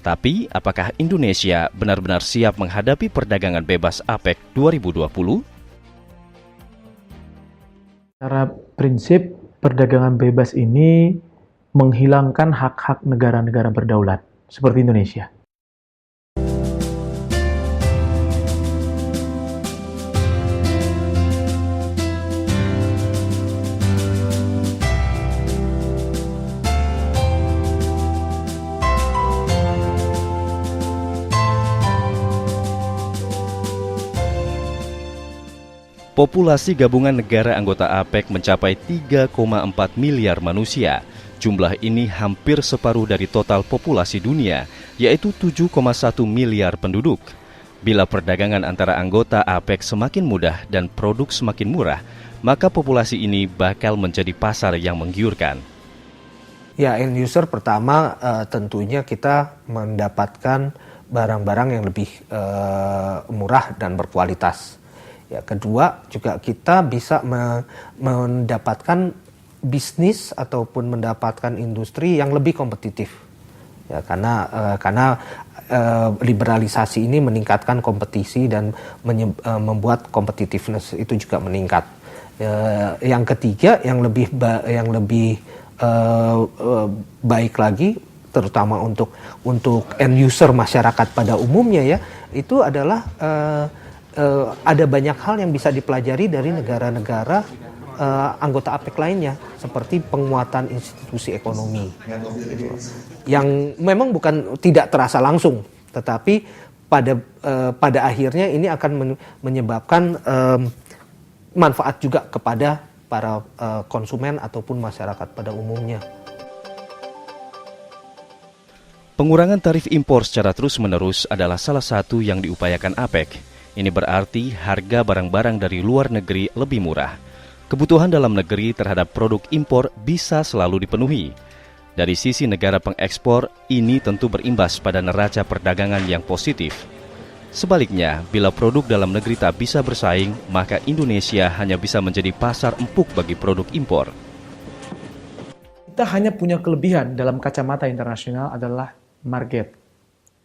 Tapi, apakah Indonesia benar-benar siap menghadapi perdagangan bebas APEC 2020? Secara prinsip, perdagangan bebas ini menghilangkan hak-hak negara-negara berdaulat, seperti Indonesia. Populasi gabungan negara anggota APEC mencapai 3,4 miliar manusia. Jumlah ini hampir separuh dari total populasi dunia, yaitu 7,1 miliar penduduk. Bila perdagangan antara anggota APEC semakin mudah dan produk semakin murah, maka populasi ini bakal menjadi pasar yang menggiurkan. Ya, end user pertama tentunya kita mendapatkan barang-barang yang lebih murah dan berkualitas. Ya, kedua juga kita bisa mendapatkan bisnis ataupun mendapatkan industri yang lebih kompetitif. Ya, karena liberalisasi ini meningkatkan kompetisi dan membuat competitiveness itu juga meningkat. Yang ketiga yang lebih baik lagi, terutama untuk end user masyarakat pada umumnya ya, itu adalah ada banyak hal yang bisa dipelajari dari negara-negara anggota APEC lainnya, seperti penguatan institusi ekonomi, yang memang bukan tidak terasa langsung, tetapi pada akhirnya ini akan menyebabkan manfaat juga kepada para konsumen ataupun masyarakat pada umumnya. Pengurangan tarif impor secara terus-menerus adalah salah satu yang diupayakan APEC. Ini berarti harga barang-barang dari luar negeri lebih murah. Kebutuhan dalam negeri terhadap produk impor bisa selalu dipenuhi. Dari sisi negara pengekspor, ini tentu berimbas pada neraca perdagangan yang positif. Sebaliknya, bila produk dalam negeri tak bisa bersaing, maka Indonesia hanya bisa menjadi pasar empuk bagi produk impor. Kita hanya punya kelebihan dalam kacamata internasional adalah market.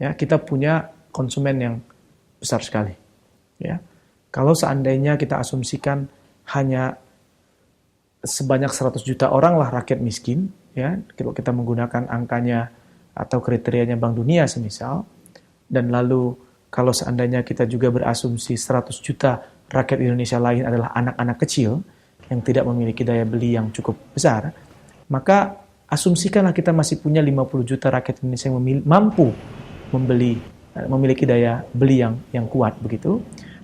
Ya, kita punya konsumen yang besar sekali. Ya, kalau seandainya kita asumsikan hanya sebanyak 100 juta orang lah rakyat miskin, ya, kalau kita menggunakan angkanya atau kriterianya Bank Dunia semisal, dan lalu kalau seandainya kita juga berasumsi 100 juta rakyat Indonesia lain adalah anak-anak kecil yang tidak memiliki daya beli yang cukup besar, maka asumsikanlah kita masih punya 50 juta rakyat Indonesia yang mampu memiliki daya beli yang kuat begitu.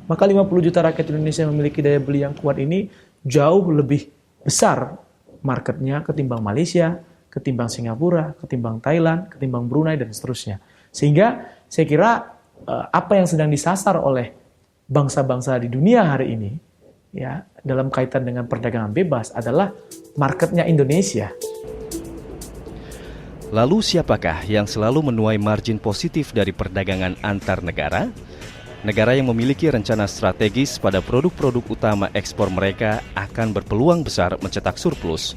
Maka 50 juta rakyat Indonesia yang memiliki daya beli yang kuat ini jauh lebih besar marketnya ketimbang Malaysia, ketimbang Singapura, ketimbang Thailand, ketimbang Brunei, dan seterusnya. Sehingga saya kira apa yang sedang disasar oleh bangsa-bangsa di dunia hari ini, ya, dalam kaitan dengan perdagangan bebas adalah marketnya Indonesia. Lalu siapakah yang selalu menuai margin positif dari perdagangan antar negara? Negara yang memiliki rencana strategis pada produk-produk utama ekspor mereka akan berpeluang besar mencetak surplus.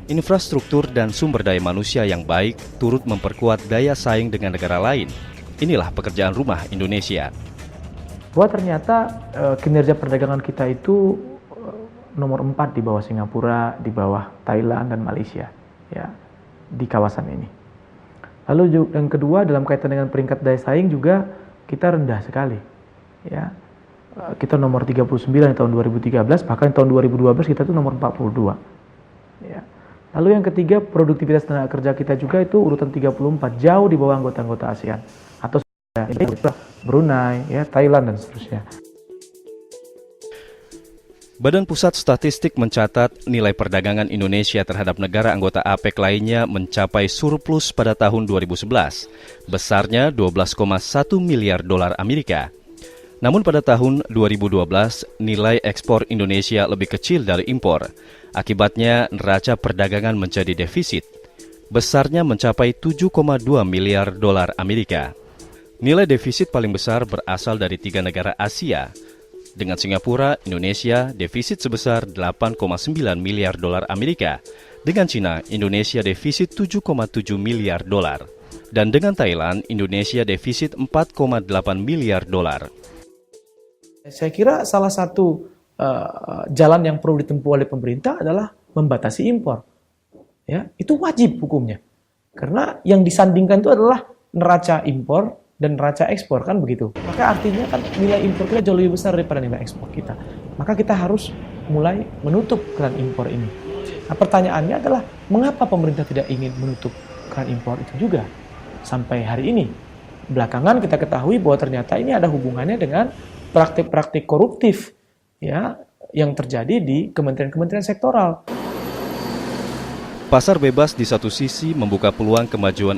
Infrastruktur dan sumber daya manusia yang baik turut memperkuat daya saing dengan negara lain. Inilah pekerjaan rumah Indonesia. Bahwa ternyata kinerja perdagangan kita itu nomor 4 di bawah Singapura, di bawah Thailand dan Malaysia, ya, di kawasan ini. Lalu yang kedua, dalam kaitan dengan peringkat daya saing juga kita rendah sekali. Ya, kita nomor 39 di tahun 2013, bahkan tahun 2012 kita itu nomor 42. Ya. Lalu yang ketiga, produktivitas tenaga kerja kita juga itu urutan 34, jauh di bawah anggota-anggota ASEAN atau Brunei, ya, Thailand dan seterusnya. Badan Pusat Statistik mencatat nilai perdagangan Indonesia terhadap negara anggota APEC lainnya mencapai surplus pada tahun 2011, besarnya 12,1 miliar dolar Amerika. Namun pada tahun 2012, nilai ekspor Indonesia lebih kecil dari impor. Akibatnya, neraca perdagangan menjadi defisit. Besarnya mencapai 7,2 miliar dolar Amerika. Nilai defisit paling besar berasal dari 3 negara Asia. Dengan Singapura, Indonesia defisit sebesar 8,9 miliar dolar Amerika. Dengan Cina, Indonesia defisit 7,7 miliar dolar. Dan dengan Thailand, Indonesia defisit 4,8 miliar dolar. Saya kira salah satu jalan yang perlu ditempuh oleh pemerintah adalah membatasi impor. Ya, itu wajib hukumnya. Karena yang disandingkan itu adalah neraca impor dan neraca ekspor, kan begitu. Maka artinya kan nilai impor kita jauh lebih besar daripada nilai ekspor kita. Maka kita harus mulai menutup keran impor ini. Nah, pertanyaannya adalah mengapa pemerintah tidak ingin menutup keran impor itu juga sampai hari ini? Belakangan kita ketahui bahwa ternyata ini ada hubungannya dengan praktik-praktik koruptif ya yang terjadi di kementerian-kementerian sektoral. Pasar bebas di satu sisi membuka peluang kemajuan